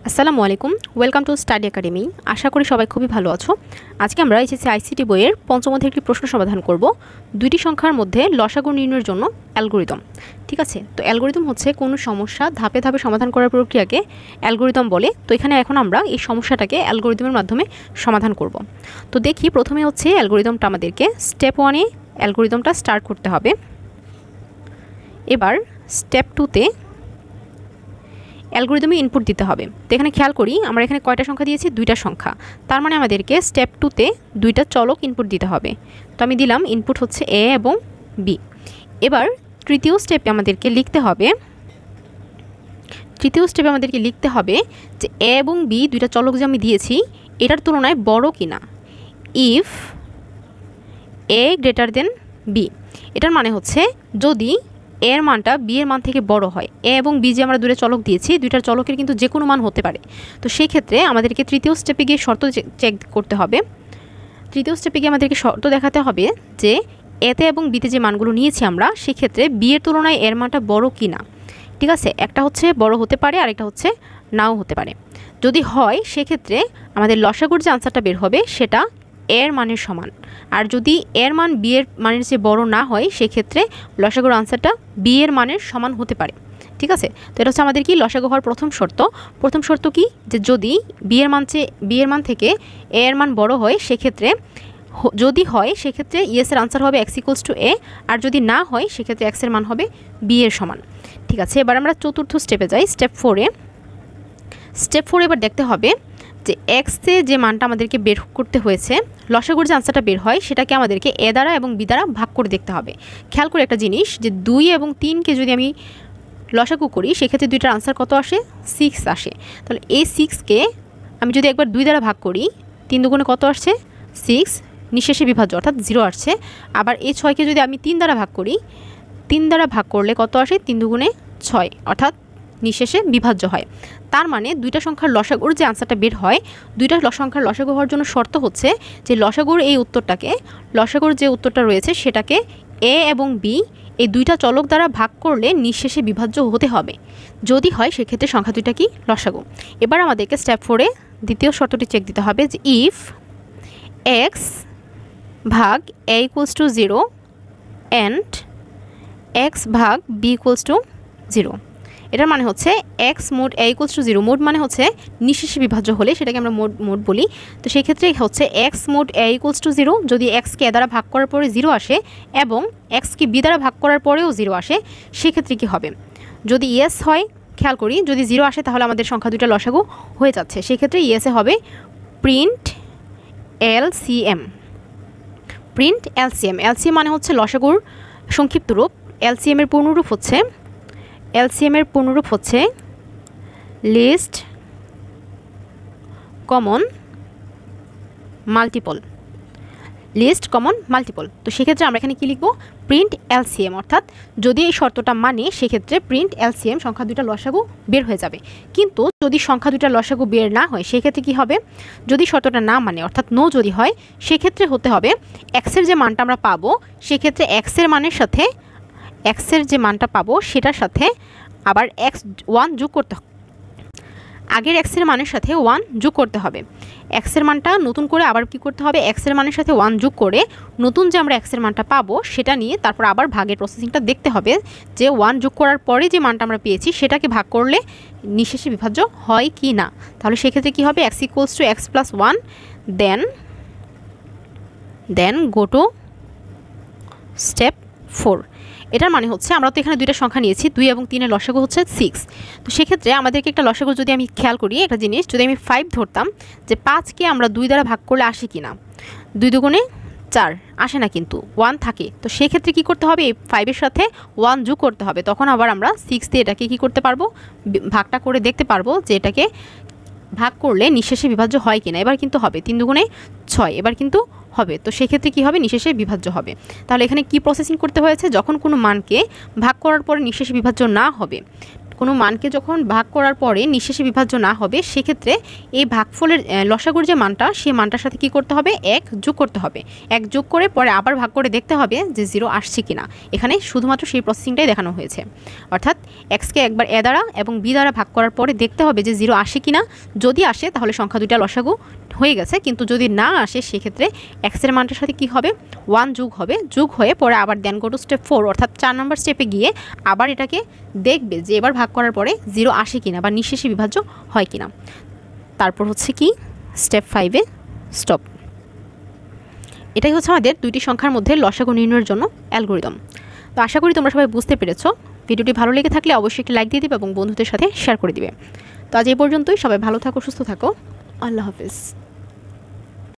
আসসালামু আলাইকুম, welcome to study academy. আশা করি সবাই খুবই ভালো আছো। আজকে আমরা এইচএসসি আইসিটি বইয়ের পঞ্চম অধ্যায়ের একটি প্রশ্ন সমাধান করব। দুইটি সংখ্যার মধ্যে লসাগু নির্ণয়ের জন্য অ্যালগরিদম। ঠিক আছে, তো অ্যালগরিদম হচ্ছে কোনো সমস্যা ধাপে ধাপে সমাধান করার প্রক্রিয়াকে অ্যালগরিদম বলে। তো এখানে এখন আমরা এই সমস্যাটাকে অ্যালগরিদমের মাধ্যমে সমাধান করব। তো দেখি, প্রথমে হচ্ছে অ্যালগরিদমটা আমাদেরকে স্টেপ 1-এ অ্যালগরিদমটা স্টার্ট করতে হবে। এবার স্টেপ 2-তে অ্যালগরিদমে ইনপুট দিতে হবে। তো এখানে খেয়াল করি, আমরা এখানে কয়টা সংখ্যা দিয়েছি? দুইটা সংখ্যা। তার মানে আমাদেরকে স্টেপ 2-তে দুইটা চলক ইনপুট দিতে হবে। তো আমি দিলাম ইনপুট হচ্ছে এ এবং বি। এবার তৃতীয় স্টেপে আমাদেরকে লিখতে হবে যে এ এবং বি দুইটা চলক যে আমি দিয়েছি এটার তুলনায় বড় কিনা। If A greater then B, এটার মানে হচ্ছে যদি এর মানটা বি এর মান থেকে বড় হয়। এ এবং বি যে আমরা দুটো চলক দিয়েছি, দুইটার চলকের কিন্তু যে কোনো মান হতে পারে। তো সেই ক্ষেত্রে আমাদেরকে তৃতীয় স্টেপে গিয়ে শর্ত চেক করতে হবে। তৃতীয় স্টেপে গিয়ে আমাদেরকে শর্ত দেখাতে হবে যে এতে এবং বিতে যে মানগুলো নিয়েছি আমরা, সেক্ষেত্রে বি এর তুলনায় এর মানটা বড় কি না। ঠিক আছে, একটা হচ্ছে বড় হতে পারে আর একটা হচ্ছে নাও হতে পারে। যদি হয় সেক্ষেত্রে আমাদের লসাগুর যে আনসারটা বের হবে সেটা এর মানের সমান। আর যদি এর মান বি এর মানের চেয়ে বড় না হয় সেক্ষেত্রে লসাগুর আনসারটা বি এর মানের সমান হতে পারে। ঠিক আছে, তো এটা হচ্ছে আমাদের কি লসাগু হওয়ার প্রথম শর্ত। প্রথম শর্ত কি, যে যদি বি এর মান থেকে এ এর মান বড় হয় সেক্ষেত্রে, যদি হয় সেক্ষেত্রে ইয়েস এর আনসার হবে এক্স ইকুয়ালস টু এ, আর যদি না হয় সেক্ষেত্রে এক্স এর মান হবে বি এর সমান। ঠিক আছে, এবার আমরা চতুর্থ স্টেপে যাই, স্টেপ 4-এ। স্টেপ 4 এবার দেখতে হবে যে এক্সে যে মানটা আমাদেরকে বের করতে হয়েছে, লসাগুর যে আনসারটা বের হয় সেটাকে আমাদেরকে এ দ্বারা এবং বি দ্বারা ভাগ করে দেখতে হবে। খেয়াল করে একটা জিনিস, যে 2 এবং 3কে যদি আমি লসাগু করি সেক্ষেত্রে দুইটার আনসার কত আসে? 6 আসে। তাহলে এই 6কে আমি যদি একবার 2 দ্বারা ভাগ করি, 3 দুগুণে কত আসছে? 6, নিঃশেষে বিভাজ্য অর্থাৎ 0 আসছে। আবার এই 6কে যদি আমি 3 দ্বারা ভাগ করি, 3 দ্বারা ভাগ করলে কত আসে? 3 দুগুণে 6 অর্থাৎ নিঃশেষে বিভাজ্য হয়। তার মানে দুইটা সংখ্যার লসাগুর যে আনসারটা বের হয়, দুইটা সংখ্যার লসাগু হওয়ার জন্য শর্ত হচ্ছে যে লসাগুর যে উত্তরটা রয়েছে সেটাকে এ এবং বি এই দুইটা চলক দ্বারা ভাগ করলে নিঃশেষে বিভাজ্য হতে হবে। যদি হয় সেক্ষেত্রে সংখ্যা দুইটা কি লসাগু। এবার আমাদেরকে স্টেপ 4-এ দ্বিতীয় শর্তটি চেক দিতে হবে যে ইফ এক্স ভাগ এ ইকুয়ালস টু 0 অ্যান্ড এক্স ভাগ বি ইকুয়ালস টু 0। এটার মানে হচ্ছে x mode A equals to 0, mode মানে হচ্ছে নিঃশেষে বিভাজ্য হলে সেটাকে আমরা মোড বলি। তো সেই ক্ষেত্রে হচ্ছে x mode A equals to 0, যদি এক্সকে এ দ্বারা ভাগ করার পরে 0 আসে এবং এক্সকে বি দ্বারা ভাগ করার পরেও 0 আসে, সেক্ষেত্রে কি হবে? যদি ইয়েস হয়, খেয়াল করি যদি 0 আসে তাহলে আমাদের সংখ্যা দুইটা লসাগু হয়ে যাচ্ছে। সেক্ষেত্রে ইয়েসে হবে print LCM. Print LCM, LCM মানে হচ্ছে লসাগুর সংক্ষিপ্ত রূপ। এলসিএম এর পূর্ণরূপ হচ্ছে লিস্ট কমন মাল্টিপল। তো সেক্ষেত্রে আমরা এখানে কি লিখব? প্রিন্ট এলসিএম, অর্থাৎ যদি এই শর্তটা মানে সেক্ষেত্রে প্রিন্ট এলসিএম, সংখ্যা দুইটা লসাগু বের হয়ে যাবে। কিন্তু যদি সংখ্যা দুইটা লসাগু বের না হয় সেক্ষেত্রে কি হবে? যদি শর্তটা না মানে অর্থাৎ নো যদি হয় সেক্ষেত্রে হতে হবে এক্সের যে মানটা আমরা পাবো সেক্ষেত্রে এক্সের যে মানটা পাবো সেটার সাথে আবার x1 যোগ করতে হবে। আগের এক্সের মানের সাথে 1 যোগ করতে হবে। এক্সের মানটা নতুন করে আবার কি করতে হবে? এক্সের মানের সাথে 1 যোগ করে নতুন যে আমরা এক্সের মানটা পাবো সেটা নিয়ে তারপর আবার ভাগের প্রসেসিংটা দেখতে হবে যে 1 যোগ করার পরে যে মানটা আমরা পেয়েছি সেটাকে ভাগ করলে নিঃশেষে বিভাজ্য হয় কি না। তাহলে সেক্ষেত্রে কি হবে? x equals to x plus 1, then go to step 4। এটার মানে হচ্ছে আমরা তো এখানে দুইটা সংখ্যা নিয়েছি, 2 এবং 3 এর লসাগু হচ্ছে 6। তো সেক্ষেত্রে আমাদেরকে একটা লসাগু, যদি আমি খেয়াল করি একটা জিনিস, যদি আমি 5 ধরতাম, যে 5কে আমরা 2 দ্বারা ভাগ করলে আসে কি না? 2 দুগুণে 4 আসে না, কিন্তু 1 থাকে। তো সেক্ষেত্রে কি করতে হবে? এই 5 এর সাথে 1 যোগ করতে হবে। তখন আবার আমরা 6 দিয়ে এটাকে কি করতে পারবো? ভাগটা করে দেখতে পারবো যে এটাকে ভাগ করলে নিঃশেষে বিভাজ্য হয় কিনা। এবার কিন্তু হবে 3 দুগুণে 6, এবার কিন্তু হবে। তো সেক্ষেত্রে কি হবে? নিঃশেষে বিভাজ্য হবে। তাহলে এখানে কি প্রসেসিং করতে হয়েছে? যখন কোনো মানকে ভাগ করার পরে নিঃশেষে বিভাজ্য না হবে কোনো মানকে যখন ভাগ করার পরে নিঃশেষে বিভাজ্য না হবে সেক্ষেত্রে এই ভাগফলের লসাগুর যে মানটা সেই মানটার সাথে কি করতে হবে 1 যোগ করতে হবে। 1 যোগ করে পরে আবার ভাগ করে দেখতে হবে যে 0 আসছে কিনা। এখানে শুধুমাত্র সেই প্রসেসিংটাই দেখানো হয়েছে। অর্থাৎ এক্সকে একবার এ দ্বারা এবং বি দ্বারা ভাগ করার পরে দেখতে হবে যে 0 আসে কিনা। যদি আসে তাহলে সংখ্যা দুইটা লসাগু হয়ে গেছে, কিন্তু যদি না আসে সেক্ষেত্রে এক্সের মানটার সাথে কি হবে 1 যোগ হবে, যোগ হয়ে পরে আবার দেন গো টু স্টেপ 4 অর্থাৎ 4 নম্বর স্টেপে গিয়ে আবার এটাকে দেখবে যে এবার ভাগ করার পরে 0 আসে কিনা বা নিঃশেষে বিভাজ্য হয় কিনা। তারপর হচ্ছে কি স্টেপ 5-এ স্টপ। এটাই হচ্ছে আমাদের দুইটি সংখ্যার মধ্যে লসাগু নির্ণয়ের জন্য অ্যালগরিদম। তো আশা করি তোমরা সবাই বুঝতে পেরেছো। ভিডিওটি ভালো লেগে থাকলে অবশ্যই একটি লাইক দিয়ে দিবে এবং বন্ধুদের সাথে শেয়ার করে দিবে। তো আজ এই পর্যন্তই। সবাই ভালো থাকো, সুস্থ থাকো। আল্লাহ হাফেজ।